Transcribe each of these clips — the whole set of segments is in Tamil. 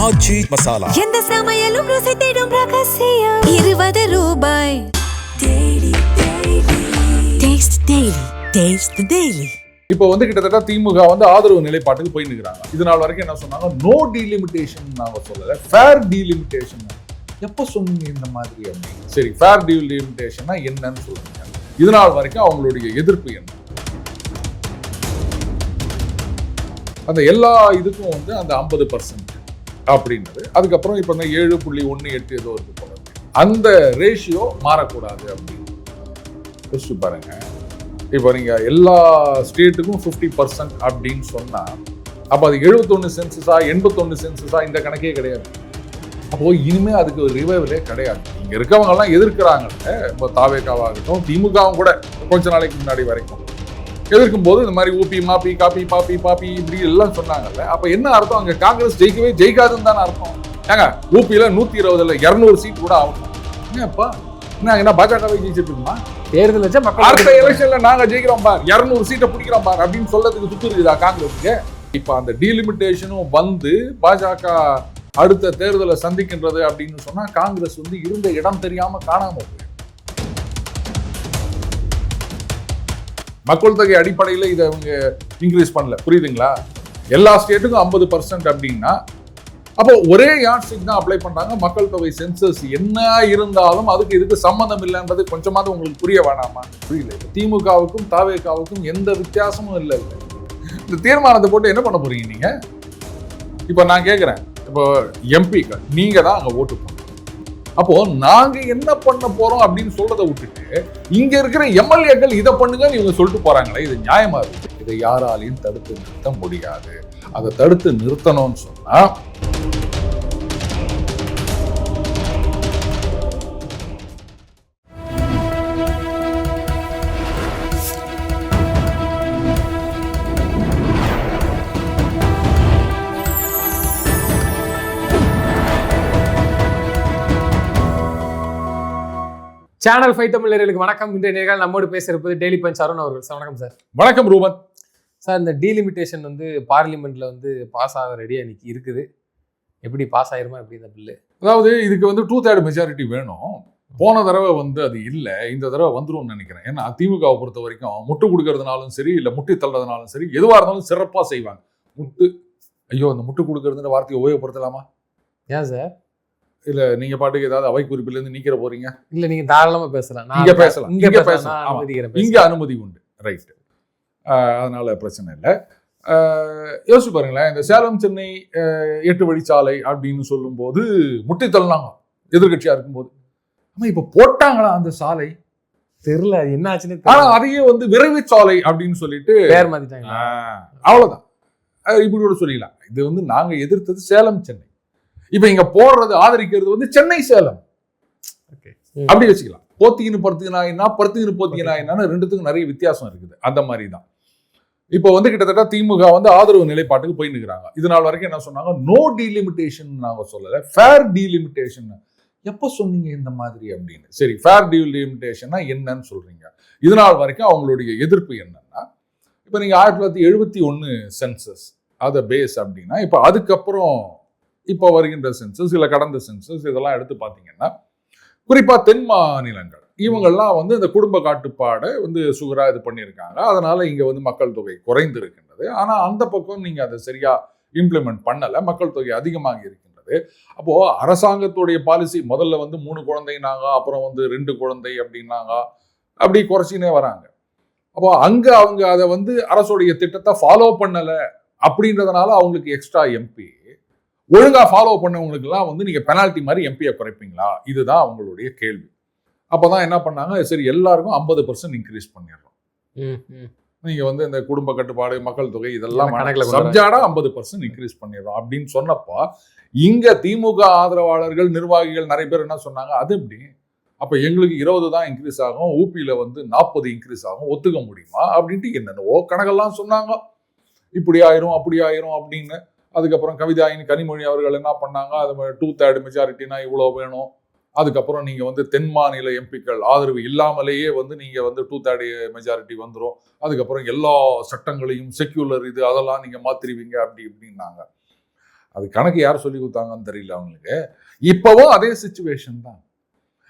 ஆச்சி மசாலா. எந்த சமையலும் ருசி தேடும் ரகசியம். 20 ரூபாய். இப்போ வந்து கிட்டத்தட்ட திமுக வந்து ஆதரவு நிலைப்பாட்டுக்கு போய் நிற்கிறாங்க. இது நாள் வரைக்கும் என்ன சொன்னாங்க, நோ டீலிமிட்டேஷன் நாங்க சொல்லல, ஃபேர் டீலிமிட்டேஷன். எப்ப சொன்னீங்க இந்த மாதிரி அப்படின்னு? சரி, ஃபேர் டீலிமிட்டேஷன்னா என்னன்னு சொல்லுங்க. இது நாள் வரைக்கும் அவங்களுடைய எதிர்ப்பு என்ன? அந்த எல்லா இதுக்கும் வந்து அந்த 50% அப்படின்றது. அதுக்கப்புறம் இப்போ இந்த 7.18 ஏதோ இருக்கு போல, அந்த ரேஷியோ மாறக்கூடாது அப்படின்னு யோசிச்சு பாருங்க. இப்போ நீங்க எல்லா ஸ்டேட்டுக்கும் 50% அப்படின்னு சொன்னா, அப்போ அது 71 சென்சஸா 81 சென்சஸா இந்த கணக்கே கிடையாது. அப்போ இனிமே அதுக்கு ஒரு ரிவைவலே கிடையாது. இங்க இருக்கவங்க எல்லாம் எதிர்க்கிறாங்க. இப்போ தாவேகாவாகட்டும், திமுகவும் கூட கொஞ்ச நாளைக்கு முன்னாடி வரைக்கும் எதிர்க்கும் போது இந்த மாதிரி ஊபி மாப்பி காப்பி பாப்பி பாப்பி இப்படி எல்லாம் சொன்னாங்கல்ல. அப்ப என்ன அர்த்தம்? அங்க காங்கிரஸ் ஜெயிக்கவே ஜெயிக்காதுன்னு தானே அர்த்தம். ஏங்க, ஊபியில 120 200 சீட் கூட ஆகும். என்னப்பா என்ன பாஜகவை ஜெயிச்சிட்டு இருக்குமா? தேர்தல் வச்சா மக்கள் அடுத்த எலெக்ஷன்ல நாங்க ஜெயிக்கிறோம் பார், 200 சீட்டை பிடிக்கிறோம் பார் அப்படின்னு சொல்லதுக்கு துப்பு இருக்குதா காங்கிரஸுக்கு? இப்ப அந்த டீலிமிட்டேஷனும் வந்து பாஜக அடுத்த தேர்தலை சந்திக்கின்றது அப்படின்னு சொன்னா காங்கிரஸ் வந்து இருந்த இடம் தெரியாம காணாம போயிடும். மக்கள் தொகை அடிப்படையில் இதை அவங்க இன்க்ரீஸ் பண்ணல, புரியுதுங்களா? எல்லா ஸ்டேட்டுக்கும் 50% அப்படின்னா அப்போ ஒரே யார்ட்ஸ்டிக் தான் அப்ளை பண்றாங்க. மக்கள் தொகை சென்சஸ் என்ன இருந்தாலும் அதுக்கு இதுக்கு சம்மந்தம் இல்லைன்றது கொஞ்சமாவது உங்களுக்கு புரிய வேணாமா? புரியல. திமுகவுக்கும் தாவேகாவுக்கும் எந்த வித்தியாசமும் இல்லை. இந்த தீர்மானத்தை போட்டு என்ன பண்ண போறீங்க நீங்க? இப்ப நான் கேட்கிறேன், இப்போ எம்பிக்கள் நீங்க தான் அங்க ஓட்டு போடுறோம். அப்போ நாங்க என்ன பண்ண போறோம் அப்படின்னு சொல்றதை விட்டுட்டு இங்க இருக்கிற எம்எல்ஏக்கள் இதை பண்ணுங்கன்னு இவங்க சொல்லிட்டு போறாங்களே, இது நியாயமா இருக்கு? இதை யாராலையும் தடுத்து நிறுத்த முடியாது. அதை தடுத்து நிறுத்தணும்னு சொன்னா சேனல் 5 தமிழர்களுக்கு வணக்கம். இன்றைய நேர்கள் நம்மோடு பேசியிருப்பது டெய்லி பஞ்ச் அருண் அவர்கள். சார் வணக்கம் சார். வணக்கம் ரூபன் சார். இந்த டீலிமிட்டேஷன் வந்து பார்லிமெண்ட்ல வந்து பாஸ் ஆக ரெடியா இன்னைக்கு இருக்குது. எப்படி பாஸ் ஆயிருமா எப்படி இந்த பில்லு? அதாவது இதுக்கு வந்து 2/3 மெஜாரிட்டி வேணும். போன தடவை வந்து அது இல்லை, இந்த தடவை வந்துரும்னு நினைக்கிறேன். ஏன்னா திமுகவை பொறுத்த வரைக்கும் முட்டு கொடுக்கறதுனாலும் சரி, இல்லை முட்டி தள்ளுறதுனாலும் சரி, எதுவாக இருந்தாலும் சிறப்பாக செய்வாங்க. அந்த முட்டு கொடுக்கறதுன்ற வார்த்தையை உபயோகப்படுத்தலாமா? ஏன் சார்? இல்ல நீங்க பாட்டுக்கு ஏதாவது அவை குறிப்பில இருந்து நீக்கிற போறீங்க? இல்ல, நீங்க தாராளமா பேசலாம். இங்க பேசலாம். இங்க அனுமதி உண்டு, ரைட். அதனால பிரச்சனை இல்லை. யோசிச்சு பாருங்களேன், இந்த சேலம் சென்னை 8 வழிச்சாலை அப்படின்னு சொல்லும் போது முட்டி தள்ளினாங்க எதிர்கட்சியா இருக்கும்போது. ஆமா, இப்ப போட்டாங்களா அந்த சாலை? தெரியல, அது என்ன ஆச்சுன்னு. ஆனா அதையே வந்து விரைவு சாலை அப்படின்னு சொல்லிட்டு பேர் மாத்திட்டாங்க. அவ்வளவுதான். இப்படி கூட சொல்லிடலாம். இது வந்து நாங்க எதிர்த்தது சேலம் சென்னை. இப்ப இங்க போடுறது ஆதரிக்கிறது வந்து சென்னை சேலம். அப்படி வச்சுக்கலாம். போத்திக்கின்னு பருத்தினாயினா பருத்திக்கின்னு போத்திக்கினாயினான்னு ரெண்டுத்துக்கும் நிறைய வித்தியாசம் இருக்குது. அந்த மாதிரி தான் இப்போ வந்து கிட்டத்தட்ட திமுக வந்து ஆதரவு நிலைப்பாட்டுக்கு போய் நிற்கிறாங்க. இது நாள் வரைக்கும் என்ன சொன்னாங்க, நோ டீலிமிட்டேஷன் நாங்க சொல்லல, ஃபேர் டீலிமிட்டேஷன். எப்ப சொன்னீங்க இந்த மாதிரி அப்படின்னு? சரி, ஃபேர் டீலிமிட்டேஷன்னா என்னன்னு சொல்றீங்க. இது நாள் வரைக்கும் அவங்களுடைய எதிர்ப்பு என்னன்னா, இப்ப நீங்க 1971 சென்சஸ் அதை பேஸ் அப்படின்னா, இப்ப அதுக்கப்புறம் இப்போ வருகின்ற சென்சஸ் இல்லை கடந்த சென்சஸ் இதெல்லாம் எடுத்து பார்த்தீங்கன்னா, குறிப்பாக தென் மாநிலங்கள் இவங்கெல்லாம் வந்து இந்த குடும்ப காட்டுப்பாடை வந்து சுகராக இது பண்ணியிருக்காங்க. அதனால இங்கே வந்து மக்கள் தொகை குறைந்து இருக்கின்றது. ஆனால் அந்த பக்கம் நீங்கள் அதை சரியா இம்ப்ளிமெண்ட் பண்ணலை, மக்கள் தொகை அதிகமாக இருக்கின்றது. அப்போ அரசாங்கத்துடைய பாலிசி முதல்ல வந்து 3 குழந்தைனாங்க, அப்புறம் வந்து 2 குழந்தை அப்படின்னாங்க, அப்படி குறைச்சினே வராங்க. அப்போ அங்க அவங்க அதை வந்து அரசுடைய திட்டத்தை ஃபாலோ பண்ணலை அப்படின்றதுனால அவங்களுக்கு எக்ஸ்ட்ரா எம்பி. ஒழுங்கா ஃபாலோ பண்ணவங்களுக்கு எல்லாம் வந்து நீங்க பெனால்டி மாதிரி எம்பியை குறைப்பீங்களா? இதுதான் அவங்களுடைய கேள்வி. அப்பதான் என்ன பண்ணாங்க, சரி எல்லாருக்கும் 50% இன்க்ரீஸ் பண்ணிடுறோம். நீங்க வந்து இந்த குடும்ப கட்டுப்பாடு மக்கள் தொகை இதெல்லாம் சப்ஜாடா 50% இன்க்ரீஸ் பண்ணிடுறோம் அப்படின்னு சொன்னப்போ இங்க திமுக ஆதரவாளர்கள் நிர்வாகிகள் நிறைய பேர் என்ன சொன்னாங்க, அது எப்படி? அப்ப எங்களுக்கு 20 தான் இன்க்ரீஸ் ஆகும், ஊபியில வந்து 40 இன்க்ரீஸ் ஆகும், ஒத்துக்க முடியுமா அப்படின்ட்டு என்னென்னவோ கணக்கெல்லாம் சொன்னாங்க. இப்படி ஆயிரும் அப்படி ஆயிரும் அப்படின்னு. அதுக்கப்புறம் கவிதாயின் கனிமொழி அவர்கள் என்ன பண்ணாங்க, அது 2/3 மெஜாரிட்டினா இவ்வளோ வேணும். அதுக்கப்புறம் நீங்க வந்து தென் மாநில எம்பிக்கள் ஆதரவு இல்லாமலேயே வந்து நீங்க வந்து 2/3 மெஜாரிட்டி வந்துடும். அதுக்கப்புறம் எல்லா சட்டங்களையும் செக்யூலர் இது அதெல்லாம் நீங்க மாத்திருவீங்க அப்படி இப்படின்னாங்க. அது கணக்கு யார் சொல்லி கொடுத்தாங்கன்னு தெரியல அவங்களுக்கு. இப்பவும் அதே சிச்சுவேஷன் தான்.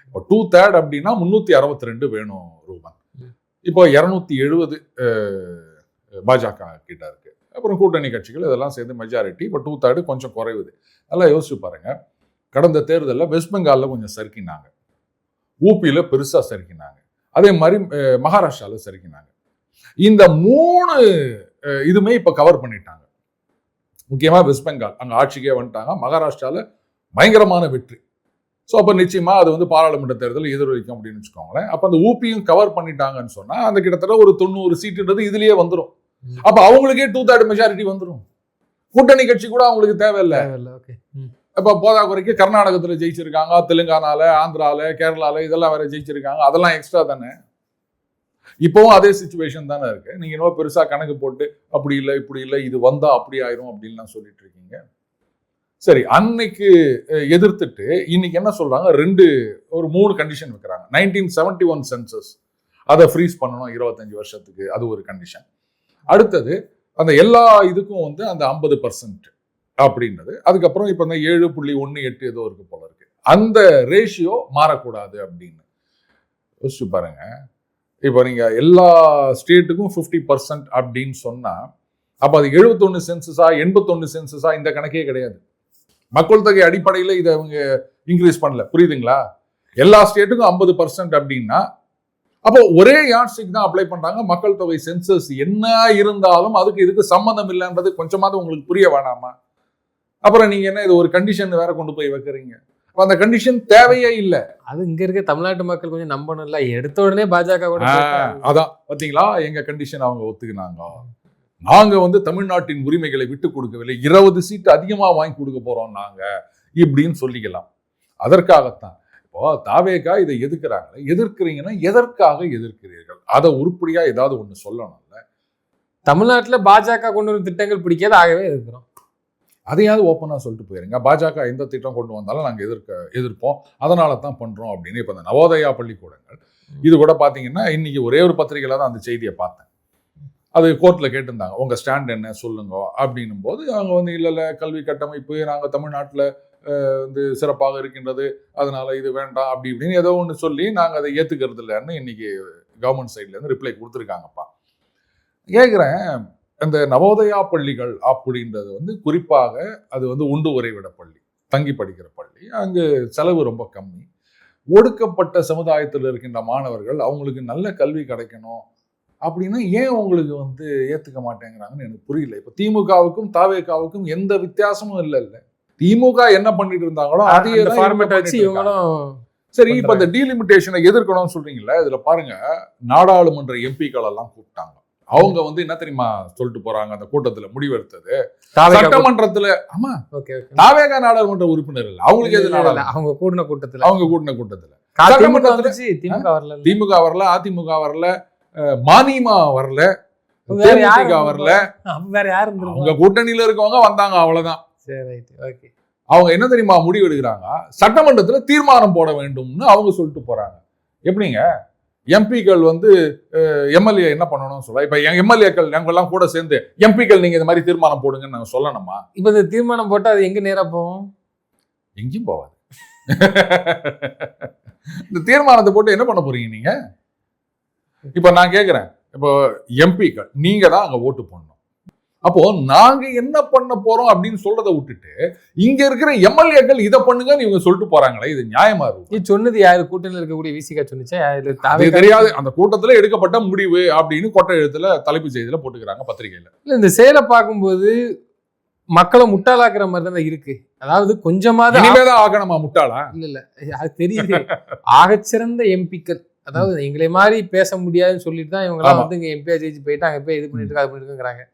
இப்போ 2/3 அப்படின்னா 362 வேணும் ரூபாய். இப்போ 270 பாஜக கிட்ட இருக்கு. அப்புறம் கூட்டணி கட்சிகள் இதெல்லாம் சேர்ந்து மெஜாரிட்டி. இப்போ 2/3 கொஞ்சம் குறைவுது. நல்லா யோசிச்சு பாருங்க. கடந்த தேர்தலில் வெஸ்ட் பெங்காலில் கொஞ்சம் சறுக்கினாங்க, ஊபியில் பெருசாக சறுக்கினாங்க, அதே மாதிரி மகாராஷ்டிராவில் சறுக்கினாங்க. இந்த 3 இதுமே இப்போ கவர் பண்ணிட்டாங்க. முக்கியமாக வெஸ்ட் பெங்கால் அங்கே ஆட்சிக்கே வந்துட்டாங்க. மகாராஷ்டிராவில் பயங்கரமான வெற்றி. ஸோ அப்போ நிச்சயமாக அது வந்து பாராளுமன்ற தேர்தல் எதிரொலிக்கும் அப்படின்னு வச்சுக்கோங்களேன். அப்போ அந்த ஊபியும் கவர் பண்ணிட்டாங்கன்னு சொன்னால் அந்த கிட்டத்தட்ட ஒரு 90 சீட்டுன்றது இதுலேயே வந்துடும். அப்போ அவங்களுக்கே 2/3 மெஜாரிட்டி வந்துடும். கூட்டணி கட்சி கூட அவங்களுக்கு தேவையில்லை. இப்போ போதாக்குறைக்கு கர்நாடகத்தில் ஜெயிச்சிருக்காங்க, தெலுங்கானால, ஆந்திரால, கேரளால இதெல்லாம் வேற ஜெயிச்சிருக்காங்க. அதெல்லாம் எக்ஸ்ட்ரா தானே. இப்போவும் அதே சிச்சுவேஷன் தானே இருக்கு. நீங்க இன்னும் பெருசா கணக்கு போட்டு அப்படி இல்லை இப்படி இல்லை இது வந்தா அப்படி ஆயிரும் அப்படின்லாம் சொல்லிட்டு இருக்கீங்க. சரி, அன்னைக்கு எதிர்த்துட்டு இன்னைக்கு என்ன சொல்றாங்க, ஒரு 3 கண்டிஷன் வைக்கிறாங்க. 1971 சென்சஸ் அதை ஃப்ரீஸ் பண்ணணும் 25 வருஷத்துக்கு, அது ஒரு கண்டிஷன். அடுத்தது அந்த எல்லா இதுக்கும் வந்து அந்த 50% அப்படின்றது. அதுக்கப்புறம் இப்போ இந்த 7.18 ஏதோ இருக்கு போல இருக்கு, அந்த ரேஷியோ மாறக்கூடாது அப்படின்னு யோசிச்சு பாருங்க. இப்போ நீங்க எல்லா ஸ்டேட்டுக்கும் 50% அப்படின்னு சொன்னா அப்ப அது 71 சென்சஸா 81 சென்சஸா இந்த கணக்கே கிடையாது. மக்கள் தொகை அடிப்படையில் இதை அவங்க இன்க்ரீஸ் பண்ணல, புரியுதுங்களா? எல்லா ஸ்டேட்டுக்கும் 50% அப்படின்னா அப்போ ஒரே யார்ட்ஸ்டிக் தான் அப்ளை பண்றாங்க. மக்கள் தொகை சென்சஸ் என்ன இருந்தாலும் அதுக்கு இதுக்கு சம்பந்தம் இல்லைன்றது கொஞ்சமாவது உங்களுக்கு புரிய வேணாமா? அப்புறம் நீங்க என்ன இது ஒரு கண்டிஷன் வேற கொண்டு போய் வைக்கிறீங்க? அந்த கண்டிஷன் தேவையே இல்லை. அது இங்க இருக்க தமிழ்நாட்டு மக்கள் கொஞ்சம் நம்பணும்ல. எடுத்த உடனே பாஜக அதான் பாத்தீங்களா, எங்க கண்டிஷன் அவங்க ஒத்துக்கினாங்க. நாங்க வந்து தமிழ்நாட்டின் உரிமைகளை விட்டு கொடுக்கவில்லை, 20 சீட்டு அதிகமா வாங்கி கொடுக்க போறோம் நாங்க இப்படின்னு சொல்லிக்கலாம். அதற்காகத்தான் இப்போ தாவேகா இதை எதிர்க்கிறீங்கன்னா எதற்காக எதிர்க்கிறீர்கள்? அதை உருப்படியா ஏதாவது ஒண்ணு சொல்லணும்ல. தமிழ்நாட்டுல பாஜக கொண்டு வரும் திட்டங்கள் பிடிக்காது, ஆகவே எதிர்க்கிறோம். அதையாவது ஓப்பனாக சொல்லிட்டு போயிருங்க. பாஜக எந்த திட்டம் கொண்டு வந்தாலும் நாங்கள் எதிர்ப்போம், அதனால தான் பண்ணுறோம் அப்படின்னு. இப்போ இந்த நவோதயா பள்ளிக்கூடங்கள் இது கூட பார்த்தீங்கன்னா இன்னைக்கு ஒரே ஒரு பத்திரிகையில் தான் அந்த செய்தியை பார்த்தேன். அது கோர்ட்டில் கேட்டிருந்தாங்க, உங்கள் ஸ்டாண்ட் என்ன சொல்லுங்க அப்படின்னும் போது அவங்க வந்து இல்லை கல்வி கட்டமைப்பு நாங்கள் தமிழ்நாட்டில் வந்து சிறப்பாக இருக்கின்றது, அதனால இது வேண்டாம் அப்படி இப்படின்னு ஏதோ ஒன்று சொல்லி நாங்கள் அதை ஏற்றுக்கிறது இல்லைன்னு இன்னைக்கு கவர்மெண்ட் சைட்லேருந்து ரிப்ளை கொடுத்துருக்காங்கப்பா. கேட்குறேன், அந்த நவோதயா பள்ளிகள் அப்படின்றது வந்து குறிப்பாக அது வந்து உண்டு உறைவிட பள்ளி, தங்கி படிக்கிற பள்ளி. அங்கு செலவு ரொம்ப கம்மி. ஒடுக்கப்பட்ட சமுதாயத்தில் இருக்கின்ற மாணவர்கள் அவங்களுக்கு நல்ல கல்வி கிடைக்கணும் அப்படின்னா ஏன் உங்களுக்கு வந்து ஏற்றுக்க மாட்டேங்கிறாங்கன்னு எனக்கு புரியல. இப்போ திமுகவுக்கும் தாவேகாவுக்கும் எந்த வித்தியாசமும் இல்லை. திமுக என்ன பண்ணிட்டு இருந்தாங்களோ அதே சரி. இப்போ இந்த டீலிமிட்டேஷனை எதிர்க்கணும்னு சொல்றீங்கல்ல, இதுல பாருங்க நாடாளுமன்ற எம்பிக்கள் எல்லாம் கூப்பிட்டாங்க. அவங்க வந்து என்ன தெரியுமா சொல்லிட்டு போறாங்க, அந்த கூட்டத்துல முடிவெடுத்தது சட்டமன்றத்துல. ஆமா, தாவேகா நாடாளுமன்ற உறுப்பினர் இல்ல, அவங்களுக்கு எது நாடாளுமன்ற, அவங்க கூட்டின கூட்டத்துல திமுக வரல, அதிமுக வரல, மதிமுக வரல, தேமுதிக வரல, வேற யாரு அவங்க கூட்டணியில இருக்கவங்க வந்தாங்க, அவ்வளவுதான். அவங்க என்ன தெரியுமா முடிவு எடுக்கிறாங்க, சட்டமன்றத்துல தீர்மானம் போட வேண்டும்னு அவங்க சொல்லிட்டு போறாங்க. எப்படிங்க எம்பிக்கள் வந்து எம்எல்ஏ என்ன பண்ணணும்னு சொல்ல, இப்ப எம்எல்ஏக்கள் நாங்கெல்லாம் கூட சேர்ந்து எம்பிக்கள் நீங்க இந்த மாதிரி தீர்மானம் போடுங்கன்னு நாங்க சொல்லணுமா? இப்ப இந்த தீர்மானம் போட்டா அது எங்க நேரா போவோம்? எங்கேயும் போவாது. இந்த தீர்மானத்தை போட்டு என்ன பண்ண போறீங்க நீங்க? இப்ப நான் கேட்கிறேன், இப்போ எம்பிக்கள் நீங்க தான் அங்க ஓட்டு போடணும். அப்போ நாங்க என்ன பண்ண போறோம் அப்படின்னு சொல்றதை விட்டுட்டு இங்க இருக்கிற எம்எல்ஏக்கள் இதை பண்ணுங்கன்னு இவங்க சொல்லிட்டு போறாங்களே, இது நியாயமா இருக்கும்? சொன்னது யாரு? கூட்டணியில் இருக்கக்கூடிய விசிகா சொன்னிச்சா? தெரியாது. அந்த கூட்டத்துல எடுக்கப்பட்ட முடிவு அப்படின்னு கொட்டை எழுத்துல தலைப்பு செய்தியில போட்டுக்கிறாங்க பத்திரிகையில. இல்ல, இந்த செயலை பார்க்கும்போது மக்களை முட்டாளாக்குற மாதிரி தான் இருக்கு. அதாவது கொஞ்சமாவது இனிமேதான் ஆகணுமா முட்டாளா? இல்ல அது தெரியுது. ஆகச்சிறந்த எம்பிக்கள், அதாவது எங்களை மாதிரி பேச முடியாதுன்னு சொல்லிட்டு தான் இவங்க வந்து இங்க எம்பியா ஜெயிச்சு போயிட்டு அங்க போய் இது பண்ணிட்டு அது பண்ணிருக்காங்க.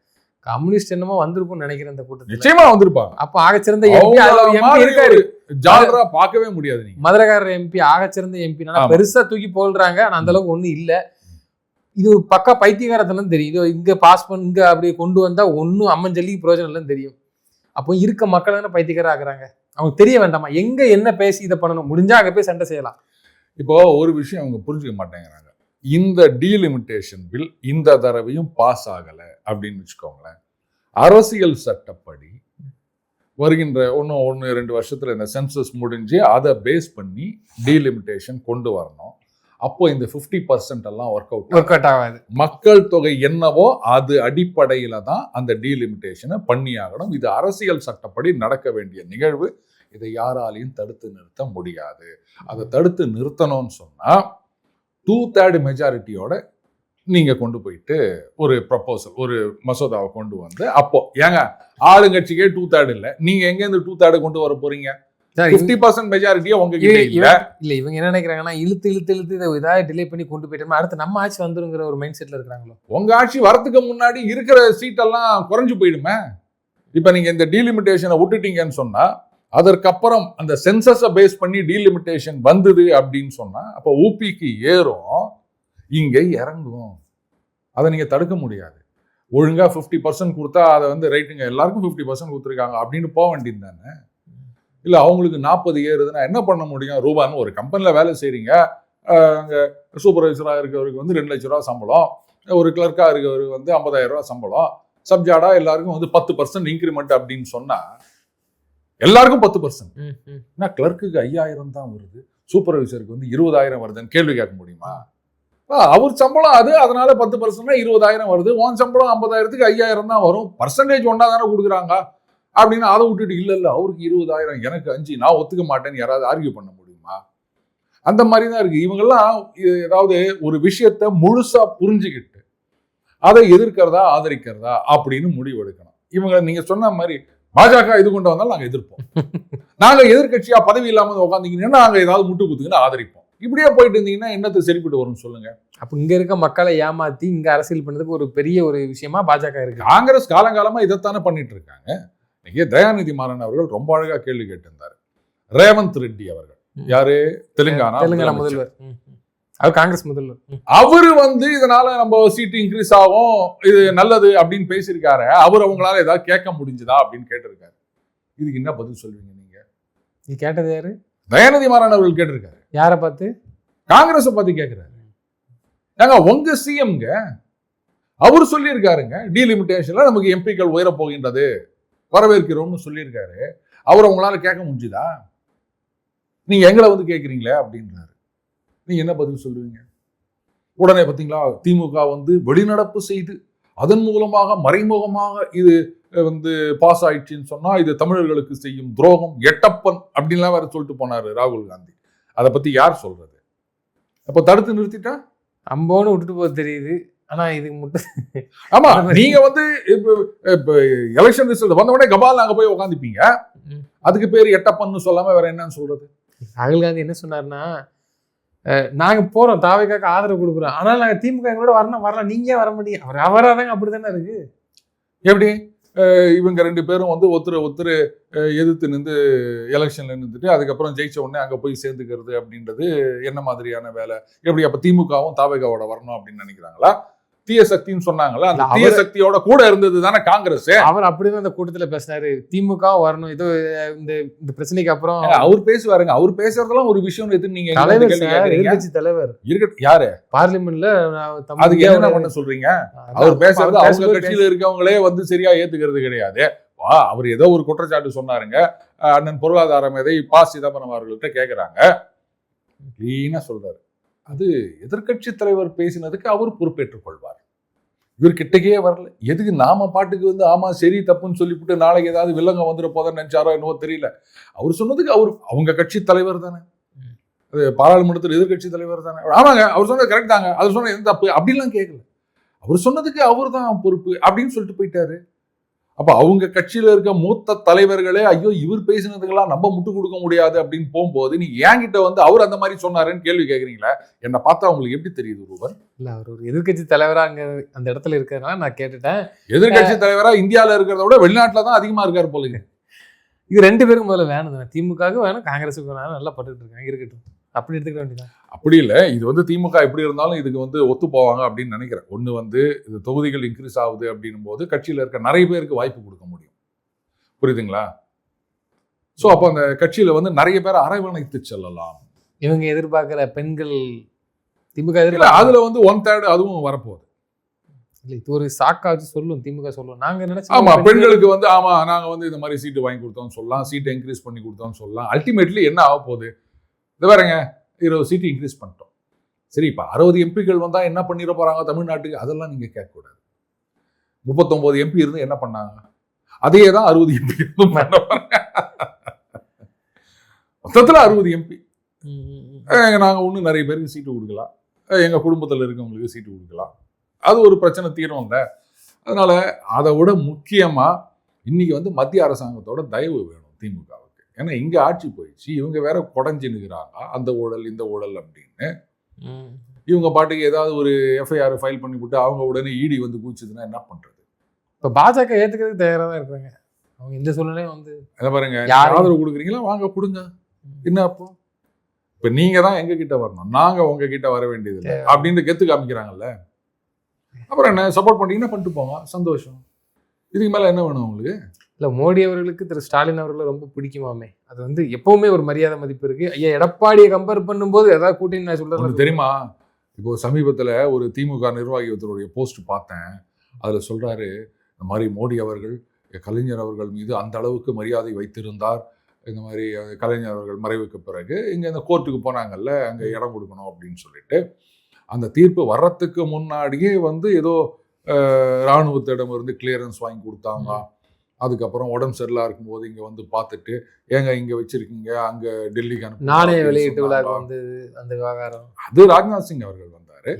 கம்யூனிஸ்ட் என்னமோ வந்திருக்கும்னு நினைக்கிறேன் அந்த கூட்டத்தில். நிச்சயமா வந்திருப்பாங்க. அப்ப ஆகச்சிறந்த எம்பி இருக்காரு, ஜாலரா பார்க்கவே முடியாது. நீங்க மதுரைக்காரர் எம்பி ஆகச்சிறந்த எம்பி பெருசா தூக்கி போடுறாங்க, ஆனா அந்த அளவுக்கு ஒண்ணும் இல்ல. இது ஒரு பக்கா பைத்தியகாரத்தெல்லாம் தெரியும். இது இங்க பாஸ் பண்ண இங்க அப்படியே கொண்டு வந்தா ஒன்னும் அம்மஞ்சல்லிக்கு பிரயோஜனம் இல்லைன்னு தெரியும். அப்போ இருக்க மக்கள் தானே பைத்தியக்காரர் ஆகுறாங்க. அவங்க தெரிய வேண்டாமா எங்க என்ன பேசி இதை பண்ணணும்? முடிஞ்சா அங்க போய் சண்டை செய்யலாம். இப்போ ஒரு விஷயம் அவங்க புரிஞ்சுக்க மாட்டேங்கிறாங்க. இந்த டீலிமிட்டேஷன் பில் இந்த தடவையும் பாஸ் ஆகலை அப்படின்னு வச்சுக்கோங்களேன். அரசியல் சட்டப்படி வருகின்ற இன்னும் 1-2 வருஷத்துல இந்த சென்சஸ் முடிஞ்சு அதை பேஸ் பண்ணி டீலிமிட்டேஷன் கொண்டு வரணும். அப்போ இந்த 50% எல்லாம் ஒர்க் அவுட் ஆகாது. மக்கள் தொகை என்னவோ அது அடிப்படையில தான் அந்த டீலிமிட்டேஷனை பண்ணி ஆகணும். இது அரசியல் சட்டப்படி நடக்க வேண்டிய நிகழ்வு. இதை யாராலையும் தடுத்து நிறுத்த முடியாது. அதை தடுத்து நிறுத்தணும்னு சொன்னா 2/3 மெஜாரிட்டியோட நீங்க கொண்டு போயிட்டு ஒரு ப்ரப்போசல், ஒரு மசோதாவை கொண்டு வந்து, அப்போ ஏங்க ஆளுங்கட்சிக்கே 2/3 இல்லை, நீங்க எங்க இந்த 2/3 கொண்டு வர போறீங்க? 50% மெஜாரிட்டியா உங்ககிட்ட இல்ல. இவங்க என்ன நினைக்கிறாங்கன்னா, இழுத்து இதை இதாக டிலே பண்ணி கொண்டு போயிட்டோம்னா அடுத்து நம்ம ஆட்சி வந்துருங்கிற ஒரு மைண்ட் செட்ல இருக்காங்களோ. உங்க ஆட்சி வரதுக்கு முன்னாடி இருக்கிற சீட்டெல்லாம் குறைஞ்சு போயிடுமே. இப்ப நீங்க இந்த டீலிமிட்டேஷனை விட்டுட்டீங்கன்னு சொன்னா, அதற்கப்புறம் அந்த சென்சஸை பேஸ் பண்ணி டீலிமிட்டேஷன் வந்தது அப்படின்னு சொன்னா, அப்போ ஊபிக்கு ஏறும், இங்க இறங்கும். அதை நீங்க தடுக்க முடியாது. ஒழுங்கா 50% கொடுத்தா அதை வந்து ரைட்டுங்க, எல்லாருக்கும் 50% கொடுத்துருக்காங்க அப்படின்னு போக வேண்டியது தானே. இல்லை அவங்களுக்கு 40 ஏறுதுன்னா என்ன பண்ண முடியும்? ரூபான்னு ஒரு கம்பெனியில் வேலை செய்கிறீங்க, அங்கே சூப்பர்வைசராக இருக்கிறவருக்கு வந்து 2 லட்ச ரூபா சம்பளம், ஒரு கிளர்க்காக இருக்கிறவருக்கு வந்து 50,000 ரூபா சம்பளம், சப்ஜாடா எல்லாருக்கும் வந்து 10% இன்க்ரிமெண்ட் அப்படின்னு சொன்னால் எல்லாருக்கும் 10%. ஏன்னா கிளர்க்குக்கு 5,000 தான் வருது, சூப்பர்வைசருக்கு வந்து 20,000 வருதுன்னு கேள்வி கேட்க முடியுமா? அவர் சம்பளம் அது, அதனால 10% 20,000 வருது, உன் சம்பளம் 50,000க்கு 5,000 தான் வரும், பர்சன்டேஜ் ஒன்றா தானே கொடுக்குறாங்க அப்படின்னு அதை விட்டுட்டு இல்லை அவருக்கு 20,000 எனக்கு 5 நான் ஒத்துக்க மாட்டேன்னு யாராவது ஆர்கியூ பண்ண முடியுமா? அந்த மாதிரி தான் இருக்கு. இவங்கெல்லாம் ஏதாவது ஒரு விஷயத்த முழுசா புரிஞ்சுக்கிட்டு அதை எதிர்க்கிறதா ஆதரிக்கிறதா அப்படின்னு முடிவு எடுக்கணும். இவங்க நீங்க சொன்ன மாதிரி பாஜக இது கொண்டு வந்தாலும் நாங்க எதிர்ப்போம், நாங்க எதிர்கட்சியா பதவி இல்லாம உட்காந்துங்கன்னா நாங்க ஏதாவது முட்டு குத்துக்குன்னு ஆதரிப்போம். இப்படியே போயிட்டு இருந்தீங்கன்னா என்னத்தை சரிப்பட்டு வரும்னு சொல்லுங்க. அப்ப இங்க இருக்க மக்களை ஏமாத்தி இங்க அரசியல் பண்ணதுக்கு ஒரு பெரிய ஒரு விஷயமா பாஜக இருக்கு. காங்கிரஸ் காலங்காலமா இதைத்தானே பண்ணிட்டு இருக்காங்க. இன்னைக்கு தயாநிதி மாறன் அவர்கள் ரொம்ப அழகா கேள்வி கேட்டிருந்தாரு. ரேவந்த் ரெட்டி அவர்கள் யாரு? தெலுங்கானா முதல்வர், அவர் காங்கிரஸ் முதல்வர். அவரு வந்து இதனால நம்ம சீட்டு இன்க்ரீஸ் ஆகும், இது நல்லது அப்படின்னு பேசியிருக்காரு. அவர் அவங்களால ஏதாவது கேட்க முடிஞ்சதா அப்படின்னு கேட்டிருக்காரு. இதுக்கு என்ன பதில் சொல்வீங்க நீங்க? இது கேட்டது யாரு? தயாநிதி மாறன் அவர்கள் கேட்டிருக்காரு. யாரை பார்த்து? காங்கிரஸை பார்த்து கேட்கிறாரு. ஏங்க உங்க சிஎம்ங்க அவரு சொல்லியிருக்காருங்க, டீலிமிட்டேஷன்ல நமக்கு எம்பிக்கள் உயர போகின்றது, வரவேற்கிறோம்னு சொல்லியிருக்காரு. அவர் அவங்களால கேட்க முடிஞ்சுதா? நீங்க எங்களை வந்து கேட்குறீங்களே அப்படின்றாரு. நீங்க என்ன பதில் சொல்லுவீங்க? உடனே பார்த்தீங்களா திமுக வந்து வெளிநடப்பு செய்து அதன் மூலமாக மறைமுகமாக இது வந்து பாஸ் ஆயிடுச்சுன்னு சொன்னா இது தமிழர்களுக்கு செய்யும் துரோகம், எட்டப்பன் அப்படின்லாம் வேற சொல்லிட்டு போனாரு ராகுல் காந்தி. அதை பத்தி யார் சொல்றது? அப்ப தடுத்து நிறுத்திட்டா அம்போன்னு விட்டுட்டு போக தெரியுது. ஆனா இதுக்கு மட்டும் ஆமா, நீங்க வந்து இப்ப எலெக்ஷன் ரிசல்ட் வந்த உடனே கபால் நாங்க போய் உட்காந்துப்பீங்க, அதுக்கு பேர் எட்டப்பன்னு சொல்லாம வேற என்னன்னு சொல்றது? ராகுல் காந்தி என்ன சொன்னாருன்னா, நாங்க போறோம் தாவைக்காக ஆதரவு கொடுக்குறோம், ஆனால் நாங்க திமுக எங்களோட வரலாம், நீங்க வர முடியும். அவர் அவராதாங்க அப்படித்தானே இருக்கு. எப்படி இவங்க 2 பேரும் வந்து ஒருத்தர் எதிர்த்து நின்று எலெக்ஷன்ல நின்றுட்டு அதுக்கப்புறம் ஜெயிச்ச உடனே அங்க போய் சேர்ந்துக்கிறது அப்படின்றது என்ன மாதிரியான வேலை? எப்படி அப்ப திமுகவும் தாவேகாவோட வரணும் அப்படின்னு நினைக்கிறாங்களா? தீய சக்தின்னு சொன்னாங்களா, அந்த தீய சக்தியோட கூட இருந்தது தானே காங்கிரஸ். அவர் அப்படிதான் அந்த கூட்டத்துல பேசினாரு, திமுக வரணும், இது இந்த பிரச்சனைக்கு அப்புறம் அவர் பேசுவாருங்க. அவர் பேசுறதெல்லாம் ஒரு விஷயம் எது நீங்க எதிர்கட்சி தலைவர் இருக்கு யாரு பார்லிமெண்ட்ல, அதுக்கு என்ன பண்ண சொல்றீங்க? அவர் பேசுறது அவங்க கட்சியில இருக்கவங்களே வந்து சரியா ஏத்துக்கிறது கிடையாது. அவர் ஏதோ ஒரு குற்றச்சாட்டு சொன்னாருங்க, அண்ணன் பொருளாதார மேதை ப. சிதம்பரம் அவர்கள்ட்ட கேட்கிறாங்க, கிளீனா சொல்றாரு, அது எதிர்கட்சி தலைவர் பேசினதுக்கு அவர் பொறுப்பேற்றுக் கொள்வார், இவர் கிட்டக்கே வரல. எதுக்கு நாம பாட்டுக்கு வந்து ஆமா சரி தப்புன்னு சொல்லிவிட்டு நாளைக்கு ஏதாவது வில்லங்க வந்துட போதுன்னு நினைச்சாரோ என்னவோ தெரியல. அவர் சொன்னதுக்கு அவங்க கட்சி தலைவர் தானே, அது பாராளுமன்றத்தில் எதிர்கட்சி தலைவர் தானே. ஆமாங்க அவர் சொன்னது கரெக்ட் தாங்க, அவர் சொன்ன எந்த தப்பு அப்படின்லாம் கேட்கல. அவர் சொன்னதுக்கு அவர் தான் பொறுப்பு அப்படின்னு சொல்லிட்டு போயிட்டாரு. அப்ப அவங்க கட்சியில இருக்க மூத்த தலைவர்களே ஐயோ இவர் பேசினதுக்கெல்லாம் நம்ம முட்டு கொடுக்க முடியாது அப்படின்னு போகும்போது நீங்க என்கிட்ட வந்து அவர் அந்த மாதிரி சொன்னாருன்னு கேள்வி கேட்குறீங்களா? என்னை பார்த்தா அவங்களுக்கு எப்படி தெரியுது ரூபன்? இல்ல அவர் ஒரு எதிர்கட்சி தலைவரா அங்க அந்த இடத்துல இருக்கிறதுனால நான் கேட்டுட்டேன். எதிர்கட்சி தலைவரா இந்தியாவில இருக்கிறத விட வெளிநாட்டுல தான் அதிகமா இருக்காரு போலுங்க. இது 2 பேருக்கு முதல்ல வேணும் தானே, திமுகவுக்கு வேணும் காங்கிரஸுக்கு வேணும், நல்லா பட்டுட்டு இருக்காங்க, இருக்கட்டும் அப்படி எடுத்துக்க வேண்டியதான். அப்படி இல்லை, இது வந்து திமுக எப்படி இருந்தாலும் இதுக்கு வந்து ஒத்து போவாங்க அப்படின்னு நினைக்கிறேன். ஒன்று வந்து இது தொகுதிகள் இன்க்ரீஸ் ஆகுது அப்படின்னும் போது கட்சியில் இருக்க நிறைய பேருக்கு வாய்ப்பு கொடுக்க முடியும், புரியுதுங்களா? ஸோ அப்போ அந்த கட்சியில வந்து நிறைய பேரை அரவணைத்து செல்லலாம். இவங்க எதிர்பார்க்கிற பெண்கள் திமுக அதுல வந்து 1/3 அதுவும் வரப்போகுது. இல்ல இது ஒரு சாக்கா வச்சு சொல்லும் திமுக சொல்லும். நாங்க நினைச்சோம் ஆமா, பெண்களுக்கு வந்து ஆமா நாங்க வந்து இந்த மாதிரி சீட்டு வாங்கி கொடுத்தோம்னு சொல்லலாம், சீட்டை இன்க்ரீஸ் பண்ணி கொடுத்தோம்னு சொல்லலாம். அல்டிமேட்லி என்ன ஆக போகுது? இது பாருங்க, 20 சீட்டு இன்க்ரீஸ் பண்ணிட்டோம். சரி, இப்போ 60 எம்பிக்கள் வந்தா என்ன பண்ணிட போறாங்க தமிழ்நாட்டுக்கு? அதெல்லாம் நீங்க கேட்கக்கூடாது. 39 எம்பி இருந்து என்ன பண்ணாங்க? அதே தான் 60 எம்பி இருந்தும் பண்ண போறாங்க. மொத்தத்தில் 60 எம்பி. நாங்கள் இன்னும் நிறைய பேருக்கு சீட்டு கொடுக்கலாம், எங்கள் குடும்பத்தில் இருக்கவங்களுக்கு சீட்டு கொடுக்கலாம். அது ஒரு பிரச்சனை தீரும் இல்லை. அதனால அதை விட முக்கியமாக இன்னைக்கு வந்து மத்திய அரசாங்கத்தோட தயவு வேணும் திமுகவுக்கு. ஏன்னா இங்கே ஆட்சி போயிடுச்சு, இவங்க வேற குடஞ்சினுக்கிறாங்க அந்த ஊழல் இந்த ஊழல் அப்படின்னு. இவங்க பாட்டுக்கு ஏதாவது ஒரு எஃப்ஐஆர் ஃபைல் பண்ணி விட்டு அவங்க உடனே இடி வந்து கூச்சுதுன்னா என்ன பண்ணுறது? இப்போ பாஜக ஏற்றுக்கிறதுக்கு தயாராக தான் இருக்காங்க. அவங்க இந்த சூழ்நிலையும் வந்து என்ன பாருங்க, ஆதரவு கொடுக்குறீங்களா, வாங்க கொடுங்க. என்ன அப்போ இப்போ நீங்கள் தான் எங்ககிட்ட வரணும், நாங்கள் உங்ககிட்ட வர வேண்டியது இல்லை அப்படின்னு கெத்து காமிக்கிறாங்கல்ல. அப்புறம் என்ன சப்போர்ட் பண்ணிங்கன்னா பண்ணிட்டு போங்க, சந்தோஷம். இதுக்கு மேலே என்ன வேணும் உங்களுக்கு? இல்லை, மோடி அவர்களுக்கு திரு ஸ்டாலின் அவர்களை ரொம்ப பிடிக்குமாமே. அது வந்து எப்பவுமே ஒரு மரியாதை மதிப்பு இருக்கு. ஐயா எடப்பாடியை கம்பேர் பண்ணும்போது ஏதாவது கூட்டணி நான் சொல்றது தெரியுமா? இப்போ சமீபத்தில் ஒரு திமுக நிர்வாகி ஒருத்தருடைய போஸ்ட் பார்த்தேன். அதில் சொல்றாரு, இந்த மாதிரி மோடி அவர்கள் கலைஞர் அவர்கள் மீது அந்த அளவுக்கு மரியாதை வைத்திருந்தார். இந்த மாதிரி கலைஞர் அவர்கள் மறைவுக்கு பிறகு இங்கே இந்த கோர்ட்டுக்கு போனாங்கல்ல, அங்கே இடம் கொடுக்கணும் அப்படின்னு சொல்லிட்டு அந்த தீர்ப்பு வர்றதுக்கு முன்னாடியே வந்து ஏதோ இராணுவத்திடம் இருந்து கிளியரன்ஸ் வாங்கி கொடுத்தாங்க. அதுக்கப்புறம் உடம்பு சரியில்லா இருக்கும்போது இங்கே வந்து பார்த்துட்டு ஏங்க இங்கே வச்சிருக்கீங்க, அங்கே டெல்லிக்கு அனுப்பி நாணய வெளியீட்டு விழா வந்து அந்த விவகாரம் அது ராஜ்நாத் சிங் அவர்கள் வந்தாரு.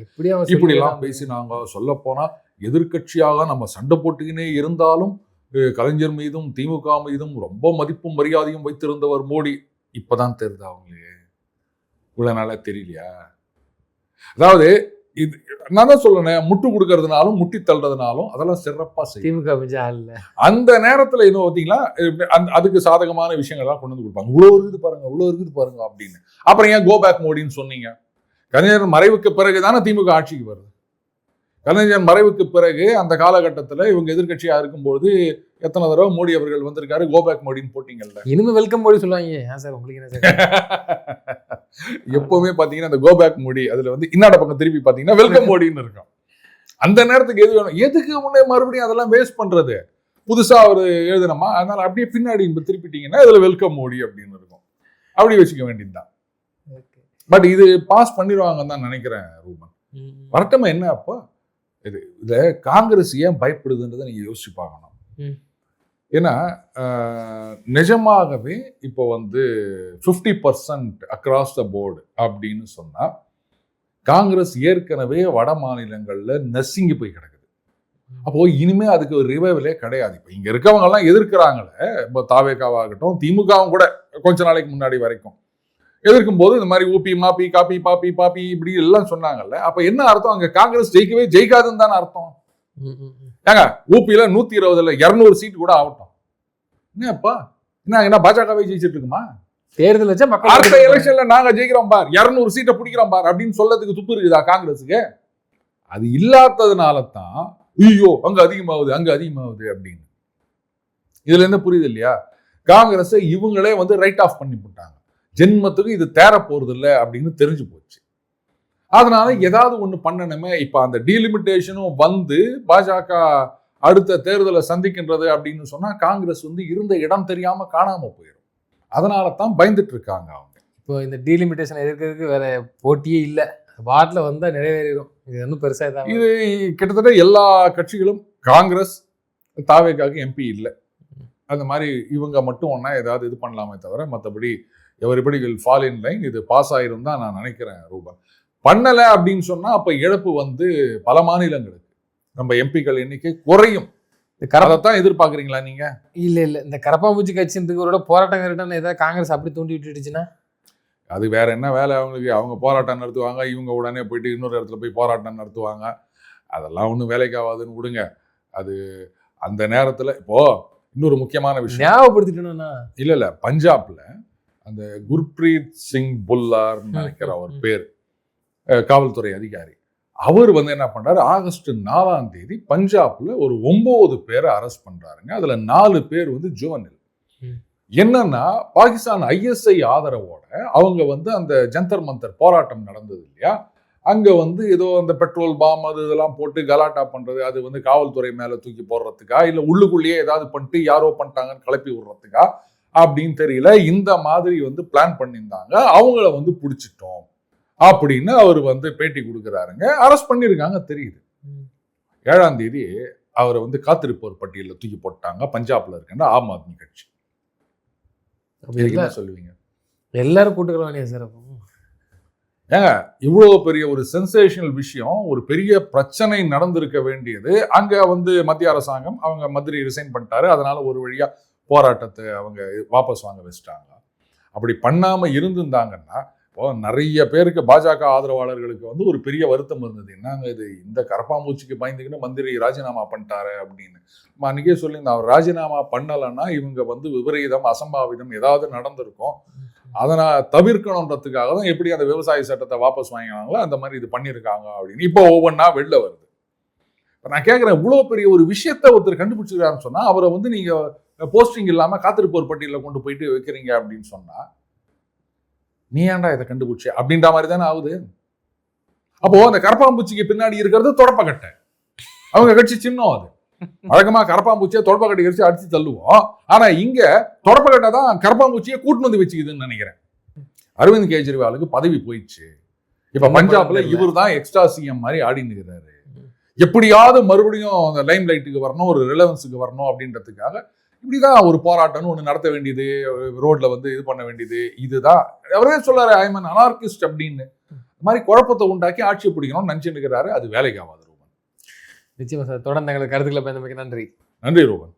இப்படிலாம் பேசினாங்க. சொல்ல போனா எதிர்கட்சியாக நம்ம சண்டை போட்டுக்கினே இருந்தாலும் கலைஞர் மீதும் திமுக மீதும் ரொம்ப மதிப்பும் மரியாதையும் வைத்திருந்தவர் மோடி. இப்பதான் தெரியுது அவங்களுக்கு, இவ்வளவு நாளா தெரியலையா? அதாவது இது நான் தான் சொல்றேன், முட்டு கொடுக்கறதுனாலும் முட்டி தள்ளுறதுனாலும் அதெல்லாம் சிறப்பா செய்யும் திமுக. அந்த நேரத்துல இன்னும் பார்த்தீங்களா அதுக்கு சாதகமான விஷயங்கள்லாம் கொண்டு வந்து கொடுப்பாங்க. இவ்வளோ இருக்குது பாருங்க, இவ்வளோ இருக்குது பாருங்க அப்படின்னு. அப்புறம் ஏன் கோபேக் மோடின்னு சொன்னீங்க? கலைஞர் மறைவுக்கு பிறகுதானே திமுக ஆட்சிக்கு வருது. கலைஞர் மறைவுக்கு பிறகு அந்த காலகட்டத்தில் இவங்க எதிர்கட்சியா இருக்கும்போது எத்தனை தடவை மோடி அவர்கள் வந்திருக்காரு, கோபேக் மோடின்னு போட்டீங்கல்ல. இனிமே வெல்கம் மோடி சொல்லுவாங்க. சார் உங்களுக்கு என்ன எப்பவுமே பாத்தீங்கன்னா அந்த கோபேக் மோடி அதுல வந்து இன்னாட பக்கம் திருப்பி பாத்தீங்கன்னா வெல்கம் மோடின்னு இருக்கும். அந்த நேரத்துக்கு எது வேணும், எதுக்கு முன்னே மறுபடியும் அதெல்லாம் வேஸ்ட் பண்றது? புதுசா அவர் எழுதணுமா, அதனால அப்படியே பின்னாடி திருப்பிட்டீங்கன்னா இதுல வெல்கம் மோடி அப்படின்னு இருக்கும். அப்படி வச்சுக்க வேண்டியதுதான். பட் இது பாஸ் பண்ணிடுவாங்கன்னு தான் நினைக்கிறேன் ரூபன். வரட்டமா என்ன அப்போ இதை காங்கிரஸ் ஏன் பயப்படுதுன்றதை நீங்க யோசிச்சு பார்க்கணும். ஏன்னா நிஜமாகவே இப்போ வந்து 50% அக்ராஸ் த போர்டு அப்படின்னு சொன்னா காங்கிரஸ் ஏற்கனவே வட மாநிலங்கள்ல நசுங்கி போய் கிடக்குது. அப்போ இனிமே அதுக்கு ஒரு ரிவைவலே கிடையாது. இப்போ இங்க இருக்கவங்க எல்லாம் எதிர்க்கிறாங்களே, இப்போ தாவேகாவாகட்டும் திமுகவும் கூட கொஞ்ச நாளைக்கு முன்னாடி வரைக்கும் எதிர்க்கும் போது இந்த மாதிரி ஊபி மாப்பி காப்பி பாப்பி பாப்பி இப்படி எல்லாம் சொன்னாங்கல்ல. அப்ப என்ன அர்த்தம்? அங்க காங்கிரஸ் ஜெயிக்கவே ஜெயிக்காதுன்னு தானே அர்த்தம். ஏங்க ஊபியில 120ல 200 சீட்டு கூட ஆகட்டும், என்னப்பா என்ன பாஜகவே ஜெயிச்சிட்டு இருக்குமா? தேர்தல் வச்சா மக்கள் அடுத்த எலெக்ஷன்ல நாங்க ஜெயிக்கிறோம் பார், 200 சீட்டை பிடிக்கிறோம் பார் அப்படின்னு சொல்லதுக்கு துப்பு இருக்குதா காங்கிரஸுக்கு? அது இல்லாததுனால தான் ஐயோ அங்க அதிகமாகுது அங்க அதிகமாகுது அப்படின்னு. இதுல என்ன புரியுது இல்லையா? காங்கிரஸை இவங்களே வந்து ரைட் ஆஃப் பண்ணி போட்டாங்க. ஜென்மத்துக்கு இது தேர போறது இல்லை அப்படின்னு தெரிஞ்சு போச்சு. அதனால ஏதாவது ஒண்ணு பண்ணணுமே. இப்ப அந்த டீலிமிட்டேஷனும் வந்து பாஜக அடுத்த தேர்தலை சந்திக்கின்றது அப்படின்னு சொன்னா காங்கிரஸ் வந்து இருந்த இடம் தெரியாம காணாம போயிடும். அதனால தான் பயந்துட்டு இருக்காங்க அவங்க. இப்போ இந்த டீலிமிட்டேஷன் எதிர்க்கிறதுக்கு வேற போட்டியே இல்லை, வார்டில் வந்தா நிறைவேறிடும். இது ஒன்றும் பெருசா இதான். இது கிட்டத்தட்ட எல்லா கட்சிகளும் காங்கிரஸ் தாவேகாக்கு எம்பி இல்லை. அந்த மாதிரி இவங்க மட்டும் ஒன்னா ஏதாவது இது பண்ணலாமே தவிர மற்றபடி everybody will fall in line. இது பாஸ் ஆயிரும் தான் நான் நினைக்கிறேன் ரூபன். பண்ணலை அப்படின்னு சொன்னா அப்ப இழப்பு வந்து பல மாநிலங்களுக்கு நம்ம எம்பிக்கள் எண்ணிக்கை குறையும். அதைத்தான் எதிர்பார்க்குறீங்களா நீங்க? இல்ல இந்த கரப்பாம்பூச்சி கட்சின்றவரோட போராட்டம் கரெக்டான ஏதாவது காங்கிரஸ் அப்படி தூண்டி விட்டுடுச்சுன்னா அது வேற என்ன வேலை அவங்களுக்கு? அவங்க போராட்டம் நடத்துவாங்க, இவங்க உடனே போயிட்டு இன்னொரு இடத்துல போய் போராட்டம் நடத்துவாங்க. அதெல்லாம் ஒன்றும் வேலைக்கு ஆகாதுன்னு விடுங்க. அது அந்த நேரத்தில் இப்போ இன்னொரு முக்கியமான விஷயம் ஞாபகப்படுத்திட்டோம்னா இல்ல பஞ்சாப்ல அந்த குர்ப்ரீத் சிங் புல்லார்னு நினைக்கிற அவர் பேர், காவல்துறை அதிகாரி. அவர் வந்து என்ன பண்றாரு, ஆகஸ்ட் 4ஆம் தேதி பஞ்சாப்ல ஒரு 9 பேரை அரெஸ்ட் பண்றாருங்க. அதுல 4 பேர் வந்து ஜுவனில். என்னன்னா பாகிஸ்தான் ISI ஆதரவோட அவங்க வந்து அந்த ஜந்தர் மந்தர் போராட்டம் நடந்தது இல்லையா, அங்க வந்து ஏதோ அந்த பெட்ரோல் பாம் அது இதெல்லாம் போட்டு கலாட்டா பண்றது, அது வந்து காவல்துறை மேல தூக்கி போடுறதுக்கா இல்ல உள்ளுக்குள்ளேயே ஏதாவது பண்ணிட்டு யாரோ பண்ணிட்டாங்கன்னு கிளப்பி விடுறதுக்கா அப்படின்னு தெரியல. இந்த மாதிரி வந்து பிளான் பண்ணியிருந்தாங்க, அவங்கள வந்து பிடிச்சிட்டோம் அப்படின்னு அவர் வந்து பேட்டி கொடுக்குறாருங்க. அரெஸ்ட் பண்ணியிருக்காங்க தெரியுது. 7ஆம் தேதி அவரை வந்து காத்திருப்போர் பட்டியலில் தூக்கி போட்டாங்க. பஞ்சாப்ல இருக்கின்ற ஆம் ஆத்மி கட்சி. என்ன சொல்லுவீங்க? எல்லாரும் கூட்டுக்கலாம் சார். ஏங்க இவ்வளவு பெரிய ஒரு சென்சேஷனல் விஷயம், ஒரு பெரிய பிரச்சனை நடந்திருக்க வேண்டியது, அங்க வந்து மத்திய அரசாங்கம் அவங்க மந்திரி ரிசைன் பண்ணிட்டாரு, அதனால ஒரு வழியா போராட்டத்தை அவங்க வாபஸ் வாங்க வச்சுட்டாங்க. அப்படி பண்ணாம இருந்திருந்தாங்கன்னா நிறைய பேருக்கு பாஜக ஆதரவாளர்களுக்கு வந்து ஒரு பெரிய வருத்தம் இருந்தது. என்னங்க இது, இந்த கரப்பாம்பூச்சிக்கு பயந்துக்கிட்டு மந்திரி ராஜினாமா பண்ணிட்டாரு அப்படின்னு. அன்னைக்கே சொல்லியிருந்தேன், அவர் ராஜினாமா பண்ணலைன்னா இவங்க வந்து விபரீதம் அசம்பாவிதம் ஏதாவது நடந்திருக்கும், அதனால் தவிர்க்கணுன்றதுக்காக தான் எப்படி அந்த விவசாய சட்டத்தை வாபஸ் வாங்கினாங்களோ அந்த மாதிரி இது பண்ணியிருக்காங்க அப்படின்னு இப்போ ஒவ்வொன்றா வெளில வருது. நான் கேட்குறேன், இவ்வளோ பெரிய ஒரு விஷயத்த ஒருத்தர் கண்டுபிடிச்சிருக்காருன்னு சொன்னால் அவரை வந்து நீங்கள் போஸ்டிங் இல்லாமல் காத்திருப்போர் பட்டியலில் கொண்டு போயிட்டு வைக்கிறீங்க அப்படின்னு சொன்னால் நீ ஏன்டா இதை கண்டுபிடிச்சி அப்படின்ற மாதிரி தானே ஆகுது. அப்போ அந்த கரப்பாம்பூச்சிக்கு பின்னாடி இருக்கிறது தொடப்பக்கட்டை. அவங்க கட்சி சின்னம் அது. வழக்கமாக கரப்பாம்பூச்சியை தொடப்பக்கட்டை கடிச்சு அடிச்சு தள்ளுவோம். ஆனா இங்க தொடப்பக்கட்டை தான் கரப்பாம்பூச்சியை கூட்டு வந்து வச்சுக்குதுன்னு நினைக்கிறேன். அரவிந்த் கெஜ்ரிவாலுக்கு பதவி போயிடுச்சு. இப்ப பஞ்சாப்ல இவர் தான் எக்ஸ்ட்ரா சிஎம் மாதிரி ஆடின்னு இருக்கிறாரு. எப்படியாவது மறுபடியும் அந்த லைம் லைட்டுக்கு வரணும், ஒரு ரிலவன்ஸுக்கு வரணும் அப்படின்றதுக்காக இப்படிதான் ஒரு போராட்டம்னு ஒன்று நடத்த வேண்டியது, ரோட்ல வந்து இது பண்ண வேண்டியது. இதுதான் அவரே சொல்லாரு, ஐ எம் அன் அனார்கிஸ்ட் அப்படின்னு. இந்த மாதிரி குழப்பத்தை உண்டாக்கி ஆட்சியை பிடிக்கணும்னு நினைச்சுட்டு இருக்கிறாரு. அது வேலைக்கு ஆகாது ரூபன். நிச்சயமா சார். தொடர்ந்து எங்களுக்கு கருத்துக்களை பயந்தமைக்கு நன்றி. நன்றி ரூபன்.